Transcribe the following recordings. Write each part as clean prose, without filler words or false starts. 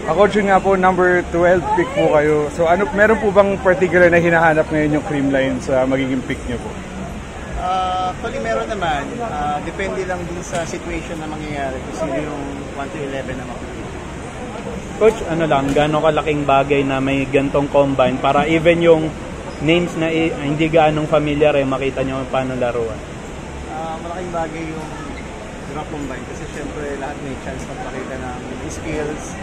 Ako yun nga po, number 12 pick po kayo. So ano, meron po bang particular na hinahanap ngayon yung cream line sa magiging pick nyo po? Actually meron naman. Depende lang din sa situation na mangyayari kung sino yung 1 to 11 na makikita. Coach, ano lang, gano'ng kalaking bagay na may gantong combine para even yung names na hindi gaanong familiar makita nyo paano laruan? Malaking bagay yung drop combine kasi syempre lahat may chance magpakita ng skills.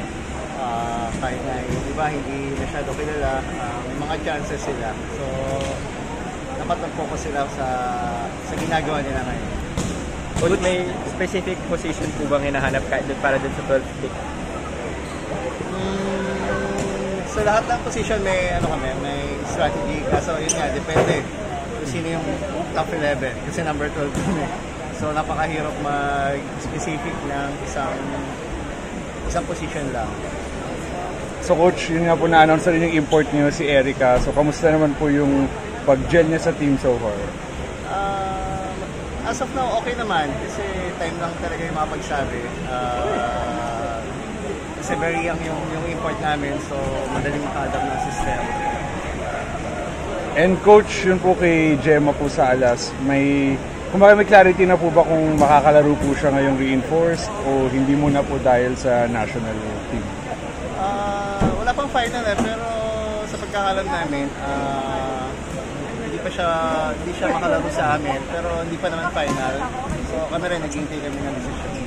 Kahit na yung iba hindi masyado kilala, may mga chances sila. So, dapat mag-focus sila sa ginagawa nila ngayon. Coach, may specific position po bang hinahanap para dun sa 12th pick? Sa lahat ng position may may strategy. Kaso yun nga, depende kung sino yung top 11 kasi number 12 kami. So napakahirap mag-specific ng isang position lang. So coach, yun nga po na-announce rin yung import niyo si Erica. So kamusta naman po yung pag-gel niya sa team so far? As of now, okay naman kasi time lang talaga yung mapagsabi. Kasi very young yung import namin, so madaling maka-adapt ng system. And coach, yun po kay Gemma po sa Alas, may clarity na po ba kung makakalaro po siya ngayong reinforced o hindi muna po dahil sa national team? Wala pang final pero sa pagkakalam namin, hindi siya makalaro sa amin pero hindi pa naman final. So kami rin naghihintay kami ng decision.